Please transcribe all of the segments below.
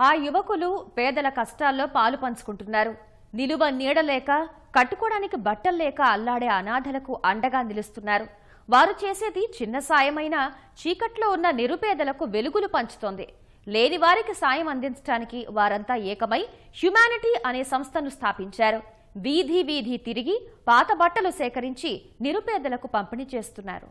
ఆ యువకులు పేదల కష్టాల్లో పాలు పంచుకుంటున్నారు. నిలువ నీడలేక కట్టుకోవడానికి బట్టలు లేక అల్లాడే అనాథలకు అండగా నిలుస్తున్నారు. వారు చేసేది చిన్న సాయమైనా చీకట్లో ఉన్న నిరుపేదలకు వెలుగులు పంచుతోంది. లేని వారికి సాయం అందించడానికి వారంతా ఏకమై హ్యుమానిటీ అనే సంస్థను స్థాపించారు. వీధి వీధి తిరిగి పాత బట్టలు సేకరించి నిరుపేదలకు పంపిణీ చేస్తున్నారు.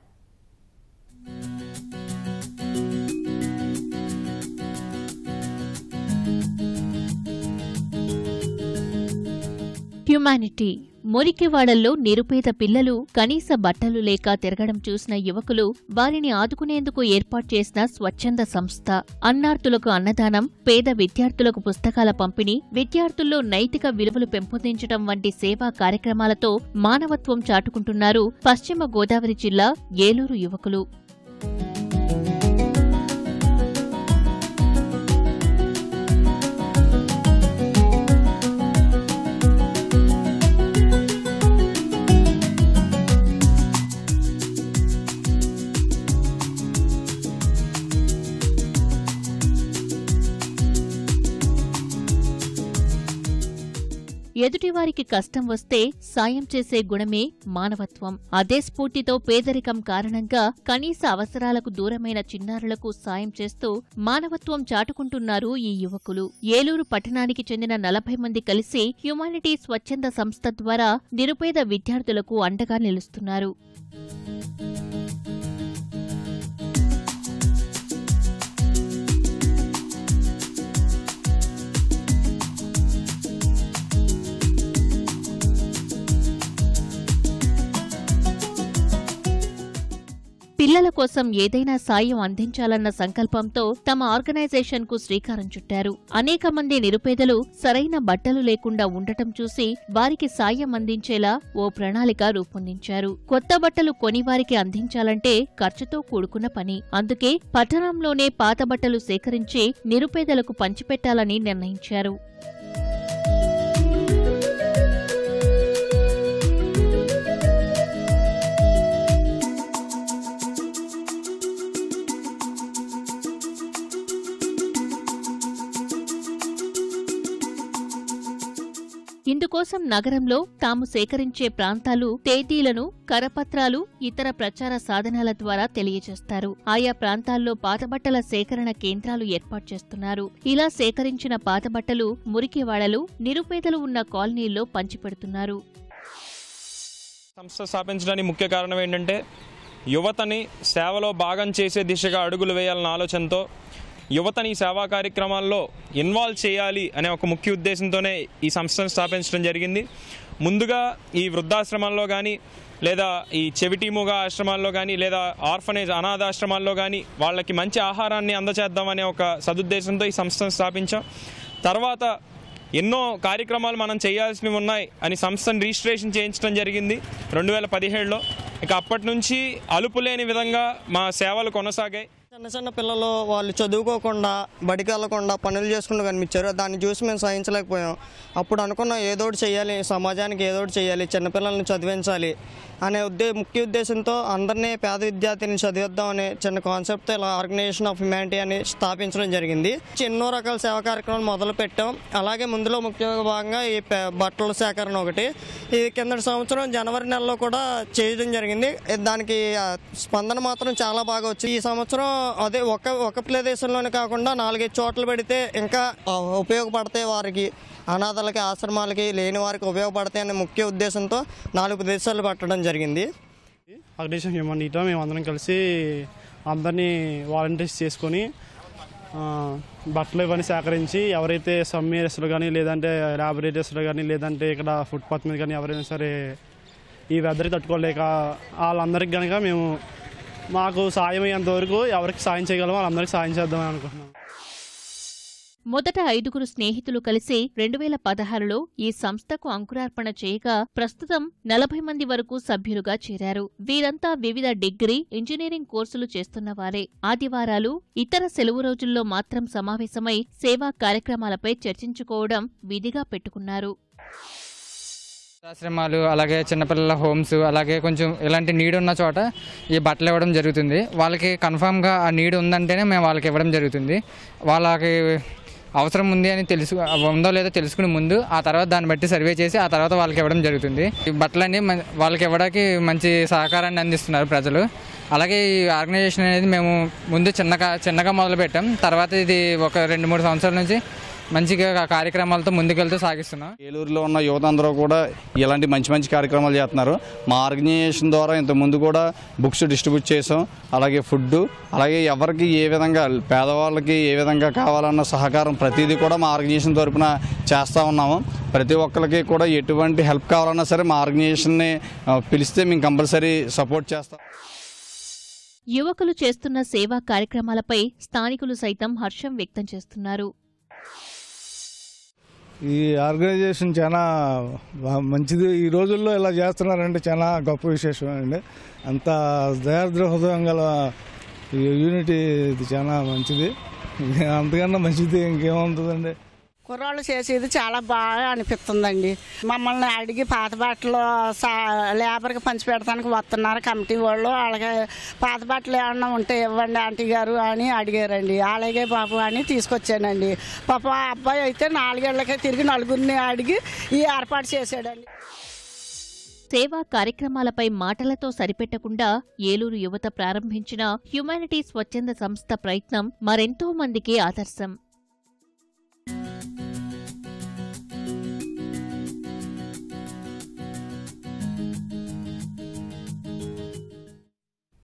హ్యుమానిటీ మురికివాడల్లో నిరుపేద పిల్లలు కనీస బట్టలు లేక తిరగడం చూసిన యువకులు వారిని ఆదుకునేందుకు ఏర్పాటు చేసిన స్వచ్ఛంద సంస్థ. అన్నార్తులకు అన్నదానం, పేద విద్యార్థులకు పుస్తకాల పంపిణీ, విద్యార్థుల్లో నైతిక విలువలు పెంపొందించడం వంటి సేవా కార్యక్రమాలతో మానవత్వం చాటుకుంటున్నారు పశ్చిమ గోదావరి జిల్లా ఏలూరు యువకులు. ఎదుటివారికి కష్టం వస్తే సాయం చేసే గుణమే మానవత్వం. అదే స్ఫూర్తితో పేదరికం కారణంగా కనీస అవసరాలకు దూరమైన చిన్నారులకు సాయం చేస్తూ మానవత్వం చాటుకుంటున్నారు ఈ యువకులు. ఏలూరు పట్టణానికి చెందిన 40 మంది కలిసి హ్యుమానిటీ స్వచ్ఛంద సంస్థ ద్వారా నిరుపేద విద్యార్థులకు అండగా నిలుస్తున్నారు. పిల్లల కోసం ఏదైనా సాయం అందించాలన్న సంకల్పంతో తమ ఆర్గనైజేషన్ కు శ్రీకారం చుట్టారు. అనేక మంది నిరుపేదలు సరైన బట్టలు లేకుండా ఉండటం చూసి వారికి సాయం అందించేలా ఓ ప్రణాళిక రూపొందించారు. కొత్త బట్టలు కొని వారికి అందించాలంటే ఖర్చుతో కూడుకున్న పని. అందుకే పట్టణంలోనే పాత బట్టలు సేకరించి నిరుపేదలకు పంచిపెట్టాలని నిర్ణయించారు. ఇందుకోసం నగరంలో తాము సేకరించే ప్రాంతాలు, తేదీలను, కరపత్రాలు, ఇతర ప్రచార సాధనాల ద్వారా తెలియజేస్తారు. ఆయా ప్రాంతాల్లో పాతబట్టల సేకరణ కేంద్రాలు ఏర్పాటు చేస్తున్నారు. ఇలా సేకరించిన పాతబట్టలు మురికివాడలు, నిరుపేదలు ఉన్న కాలనీల్లో పంచిపెడుతున్నారు. సంస్థ స్థాపించడానికి ముఖ్య కారణం ఏంటంటే యువతని సేవలో భాగం చేసే దిశగా అడుగులు వేయాలన్న ఆలోచనతో యువతని సేవా కార్యక్రమాల్లో ఇన్వాల్వ్ చేయాలి అనే ఒక ముఖ్య ఉద్దేశంతోనే ఈ సంస్థను స్థాపించడం జరిగింది. ముందుగా ఈ వృద్ధాశ్రమాల్లో కానీ లేదా ఈ చెవిటిమూగ ఆశ్రమాల్లో కానీ లేదా ఆర్ఫనేజ్ అనాథాశ్రమాల్లో కానీ వాళ్ళకి మంచి ఆహారాన్ని అందచేద్దామనే ఒక సదుద్దేశంతో ఈ సంస్థను స్థాపించాం. తర్వాత ఎన్నో కార్యక్రమాలు మనం చేయాల్సినవి ఉన్నాయి అని సంస్థను రిజిస్ట్రేషన్ చేయించడం జరిగింది 2017లో. ఇక అప్పటి నుంచి అలుపులేని విధంగా మా సేవలు కొనసాగాయి. చిన్న చిన్న పిల్లలు వాళ్ళు చదువుకోకుండా బడికి వెళ్ళకుండా పనులు చేసుకుంటూ కనిపించారు. దాన్ని చూసి మేము సహించలేకపోయాం. అప్పుడు అనుకున్నాం ఏదోటి చేయాలి, సమాజానికి ఏదోటి చేయాలి, చిన్నపిల్లల్ని చదివించాలి అనే ముఖ్య ఉద్దేశంతో అందరినీ పేద విద్యార్థిని చదివిద్దామనే చిన్న కాన్సెప్ట్తో ఇలా ఆర్గనైజేషన్ ఆఫ్ హ్యుమానిటీ అని స్థాపించడం జరిగింది. ఎన్నో రకాల సేవా కార్యక్రమాలు మొదలు పెట్టాం. అలాగే ముందులో ముఖ్య భాగంగా ఈ బట్టల సేకరణ ఒకటి ఈ కిందటి సంవత్సరం జనవరి నెలలో కూడా చేయడం జరిగింది. దానికి స్పందన మాత్రం చాలా బాగా వచ్చింది. ఈ సంవత్సరం అదే ఒక ప్రదేశంలోనే కాకుండా 4-5 చోట్ల పెడితే ఇంకా ఉపయోగపడతాయి. వారికి అనాథలకి, ఆశ్రమాలకి, లేని వారికి ఉపయోగపడతాయి అనే ముఖ్య ఉద్దేశంతో 4 ప్రదేశాలు పెట్టడం జరిగింది. ఆర్గనైజేషన్ హ్యుమానిటీతో మేము అందరం కలిసి అందరినీ వాలంటీర్స్ చేసుకొని బట్టలు ఇవన్నీ సేకరించి ఎవరైతే సమ్ ఏరియాస్లో కానీ లేదంటే ల్యాబొరేటరీస్లో కానీ లేదంటే ఇక్కడ ఫుట్పాత్ మీద కానీ ఎవరైనా సరే ఈ వెదర్కి తట్టుకోలేక వాళ్ళందరికీ కనుక మేము మాకు సాయం అయ్యేంత వరకు ఎవరికి సాయం చేయగలమో వాళ్ళందరికీ సాయం చేద్దామని అనుకుంటున్నాం. మొదట 5గురు స్నేహితులు కలిసి 2016లో ఈ సంస్థకు అంకురార్పణ చేయగా ప్రస్తుతం 40 మంది వరకు సభ్యులుగా చేరారు. వీరంతా వివిధ డిగ్రీ, ఇంజనీరింగ్ కోర్సులు చేస్తున్నవారే. ఆదివారాలు, ఇతర సెలవు రోజుల్లో మాత్రం సమావేశమై సేవా కార్యక్రమాలపై చర్చించుకోవడం విధిగా పెట్టుకున్నారు. ఆశ్రమాలు, అలాగే చిన్నపిల్లల హోమ్స్, అలాగే కొంచెం ఇలాంటి నీడ్ ఉన్న చోట ఈ బట్టలు ఇవ్వడం జరుగుతుంది. వాళ్ళకి కన్ఫామ్గా ఆ నీడ్ ఉందంటేనే మేము వాళ్ళకి ఇవ్వడం జరుగుతుంది. వాళ్ళకి అవసరం ఉంది అని ఉందో లేదో తెలుసుకుని ముందు ఆ తర్వాత దాన్ని బట్టి సర్వే చేసి ఆ తర్వాత వాళ్ళకి ఇవ్వడం జరుగుతుంది. ఈ బట్టలన్నీ వాళ్ళకి ఇవ్వడానికి మంచి సహకారాన్ని అందిస్తున్నారు ప్రజలు. అలాగే ఈ ఆర్గనైజేషన్ అనేది మేము ముందు చిన్నగా మొదలుపెట్టాం. తర్వాత ఇది ఒక 2-3 సంవత్సరాల నుంచి మంచిగా కార్యక్రమాలతో ముందుకెళ్తూ సాగిస్తున్నాం. ఏలూరులో ఉన్న యువత అందరూ కూడా ఇలాంటి మంచి కార్యక్రమాలు చేస్తున్నారు. మా ఆర్గనైజేషన్ ద్వారా ఇంతకుముందు కూడా బుక్స్ డిస్ట్రిబ్యూట్ చేసాం. అలాగే ఫుడ్, అలాగే ఎవరికి ఏ విధంగా పేదవాళ్ళకి ఏ విధంగా కావాలన్న సహకారం ప్రతిదీ కూడా మా ఆర్గనైజేషన్ తరఫున చేస్తూ ఉన్నాము. ప్రతి ఒక్కరికి కూడా ఎటువంటి హెల్ప్ కావాలన్నా సరే మా ఆర్గనైజేషన్ని పిలిస్తే మేము కంపల్సరీ సపోర్ట్ చేస్తాం. యువకులు చేస్తున్న సేవా కార్యక్రమాలపై స్థానికులు సైతం హర్షం వ్యక్తం చేస్తున్నారు. ఈ ఆర్గనైజేషన్ చాలా మంచిది. ఈ రోజుల్లో ఇలా చేస్తున్నారంటే చాలా గొప్ప విశేషం అండి. అంత దయార్ద్ర హృదయం గల యూనిటీ ఇది చాలా మంచిది. అంతకన్నా మంచిది ఇంకేముంటుందండి. కుర్రాళ్ళు చేసేది చాలా బాగా అనిపిస్తుందండి. మమ్మల్ని అడిగి పాత బట్టలు లేబర్కి పంచి పెడతానికి వస్తున్నారు కమిటీ వాళ్ళు. అలాగే పాత బట్టలు ఏమన్నా ఉంటే ఇవ్వండి ఆంటీ గారు అని అడిగారండి. అలాగే బాబు అని తీసుకొచ్చానండి. పాప ఆ అబ్బాయి అయితే 4 ఏళ్లకే తిరిగి నలుగురిని అడిగి ఈ ఏర్పాటు చేశాడండి. సేవా కార్యక్రమాలపై మాటలతో సరిపెట్టకుండా ఏలూరు యువత ప్రారంభించిన హ్యుమానిటీ స్వచ్ఛంద సంస్థ ప్రయత్నం మరెంతో మందికి ఆదర్శం.